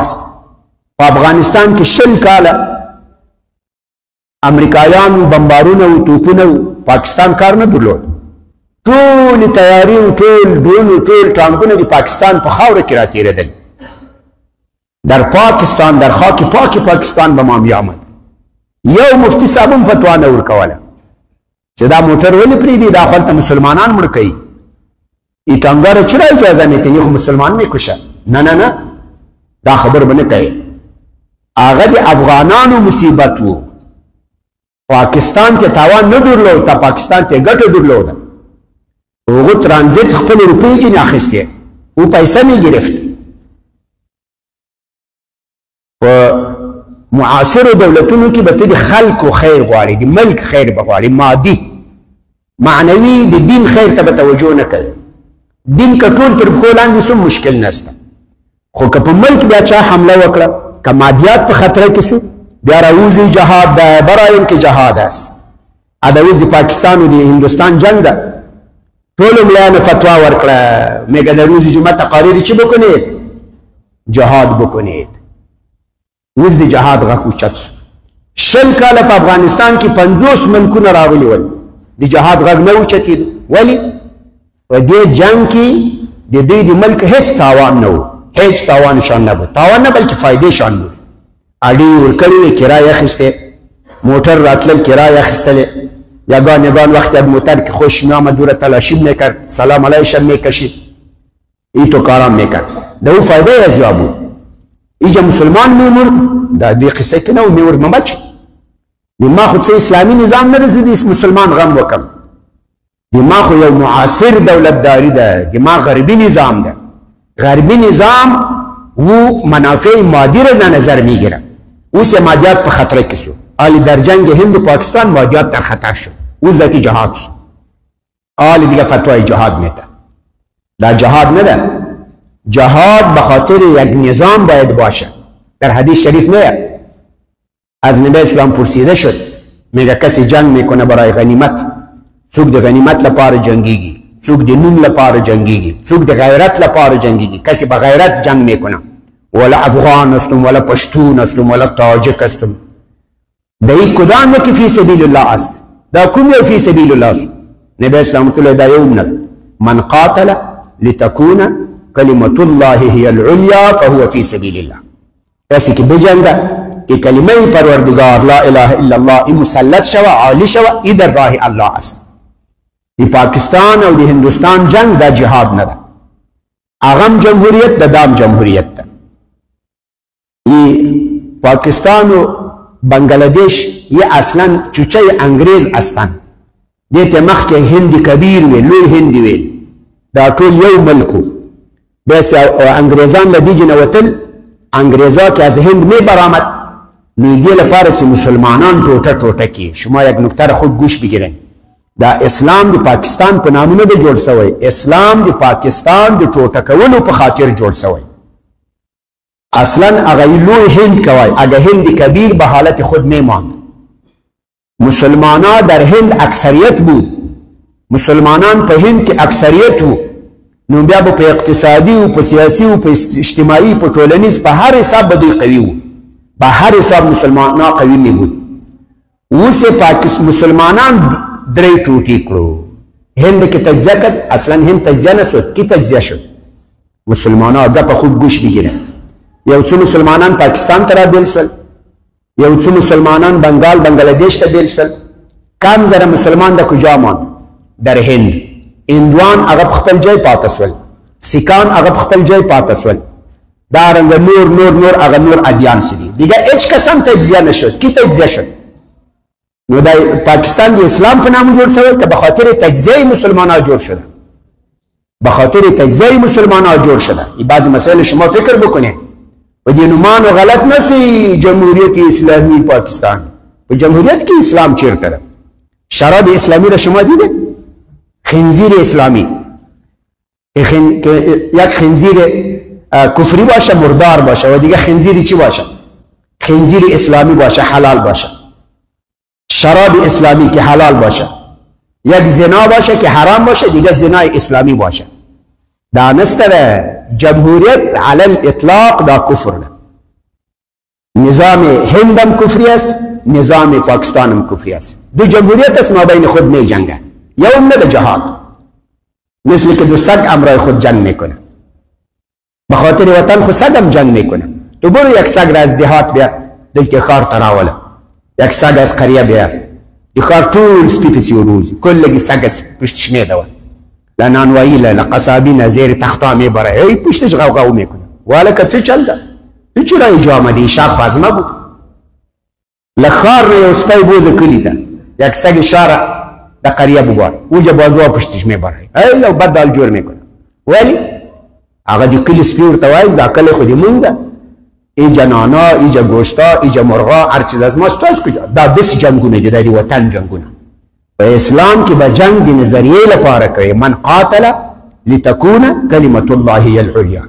است. په افغانستان کې 20 کاله امریکایانو بمبارونه او توپونه پاکستان کار نه درلود. ټول تیاری او ټول ډرون او ټول ټانکونه د پاکستان په خاوره کې راتېرېدل. در پاکستان، در خاک پاک پاکستان به ما میآمد. یو مفتی صاحب هم فتوا نه ورکوله چې دا موټر ولې پرېږدي، دا خو هلته مسلمانان مړه کوي. ای ټانګاره چرا اجازه میتنی خو مسلمان میکشه. نه نه نه، دا خبر به نه کوي. هغه د افغانانو مصیبت و. پاکستان ته تاوان نه درلود، تا پاکستان ته ګټه درلوده. هغو ترانزیت خپل روپۍ ځینې اخیستې او پیسه مې گرفت. په معاصرو دولتونو کې به ته د خلکو خیر غواړي، د ملک خیر به غواړي، مادي معنوي د دین خیر ته به توجه نه کوي. دین که ټول تر پښو لاندې سو مشکل نشته، خو که په ملک بیا چا حمله وکړه، که مادیات په خطره کې سو، بیا راوځي جهاد ده، برایم کې جهاد است. دا اوس د پاکستان او د هندوستان جنگ ده. ټولو ملایانو فتوا ورکړه میگه در روز جمعه تقاریر چی بکنید؟ جهاد بکنید. اوس د جهاد غږ اوچت سو. 20 کاله په افغانستان کې 50 ملکونه راغلي ول، د جهاد غږ نه اوچتېدو. ولې؟ په دې جنگ کې د دوی د ملک هیڅ تاوان نه و، هیڅ تاوان شان نه و. تاوان نه بلکې فایدې شان و. اډې ورکړې وې، کرایه اخیستې، موټر راتلل کرایه اخیستلې. یگان وقتی از موتر که خوش می آمد دور تلاشی میکرد، سلام علیشم میکشید، ای تو کارام میکرد. ده او فایده از یا بود. ایجا مسلمان میمرد، ده دی قصه که نو میمرد ممچ. دی ما خود سه اسلامی نظام نرسید اس مسلمان غم وکم. دی ما خود یو معاصر دولت داری ده، دی ما غربی نظام ده. غربی نظام و منافع مادی را نظر میگیره. او سه مادیات په خطره کسو. آلی در جنگ هند و پاکستان مادیات در خطر شد. او ذاتی جهاد شد. آلی دیگه فتوای جهاد میده. در جهاد نده. جهاد بخاطر یک نظام باید باشه. در حدیث شریف نه. از نبی اسلام پرسیده شد. میگه کسی جنگ میکنه برای غنیمت. څوک د غنیمت لپاره جنگیږي، څوک د نوم لپاره جنگیږي، څوک د غیرت لپاره جنگیږي. کسی به غیرت جنگ میکنه. ولا افغان استم، ولا پشتون استم، ولا تاجک استم. دای کدام که فی سبیل الله است؟ دا کوم یو فی سبیل الله است؟ نبی اسلام تعالی دا یو نه. من قاتل لتكون کلمة الله هي العليا فهو فی سبیل الله. کسی که بجنگه که کلمه پروردگار لا اله الا الله این مسلط شوه، عالی شوه، ای در راه الله است. دی پاکستان او دی هندوستان جنگ دا جهاد نه ده. اغم جمهوریت ده، دام جمهوریت ده. ای پاکستان و بنگلادیش یہ اصلا چوچه انگریز استن. دیتا مخ که هند کبیر وی، لوی هند وی، دا طول یو ملکو. بیس انگریزان لدی جنواتل، انگریزا که از هند می برامد، میگی لپارس مسلمانان ٹوٹا ٹوٹا کی. شما یک نکتر خود گوش بگیرن. دا اسلام دی پاکستان په نامونه دی جوړ سوی. اسلام دی پاکستان دی ټوټه کولو په خاطر جوړ سوی. اصلا اگه لوی هند کوای، اگه هند کبیر به حالت خود میماند. مسلمانان در هند اکثریت بود. مسلمانان په هند کې اکثریت وو. نو بیا په اقتصادي او په سیاسي او په اجتماعي په ټولنیز په هر حساب به دوی قوي وو. په هر حساب مسلمانان قوي نه بود. اوس پاکستان مسلمانان درې ټوټې کړو. هند کې تجزیه کړ، اصلا هند تجزیه نه شد، کی تجزیه شد. مسلمانان دا په خود گوش بگیرن. یو څو مسلمانان پاکستان ته را بیل شول، یو څو مسلمانان بنگلادیش ته بیل شول. کم زره مسلمان د کجا ماند؟ در هند. هندوان هغه خپل ځای پاتې شول، سیکان هغه خپل ځای پاتې شول، دارنګه نور هغه نور ادیان سدي دیگه هیڅ قسم تجزیه نشد. کی تجزیه شد؟ نو دا پاکستان د اسلام په نام جوړ شوی که به خاطر تجزیه مسلمانان جوړ شده؟ به خاطر تجزیه مسلمانان جوړ شده. این بعضی مسائل شما فکر بکنید. و دینمانو غلط نسی جمهوریت اسلامی پاکستان. و جمهوریت کی اسلام چیرته ده؟ شراب اسلامی را شما دیده؟ خنزیر اسلامی. یک خنزیر کفری باشه، مردار باشه، و دیگه خنزیری چی باشه؟ خنزیر اسلامی باشه، حلال باشه. شراب اسلامی که حلال باشه. یک زنا باشه که حرام باشه، دیگه زنای اسلامی باشه. دا نستره جمهوریت علی الاطلاق دا کفر ده. نظام هند هم کفری است، نظام پاکستان هم کفری است. دو جمهوریت است ما بین خود می جنگن، یوم نه جهاد، مثل که دو سگ امرای خود جنگ میکنه. به خاطر وطن خود سگ هم جنگ میکنه. تو برو یک سگ را از دهات بیار دل که خار تراوله، یک سگ از قریه بیار دی خار طول سپی پسی و روزی کلگی سگ از پشتش میدوه لنانوایی لقصابی نزیر تختا میبره ای پشتش غوغو میکنه. والا که چه چل ده هیچ رای جا آمده این شهر خوازمه بود لخار نه یو سپی بوز کلی ده یک سگ شهر ده قریه بباره اوجا بازوا پشتش میبره ای یو بد دال جور میکنه. ولی اگه دی کلی سپی ورتوایز ده کلی خودی مونده ایجا نانا، ایجا گوشتا، ایجا مرغا، هر چیز از ماست. تو از کجا؟ دا دس جنگونه دی، دا دی وطن جنگونه. و اسلام که با جنگ دی نظریه لپاره که من قاتل لتکون کلمت الله هی العلیا.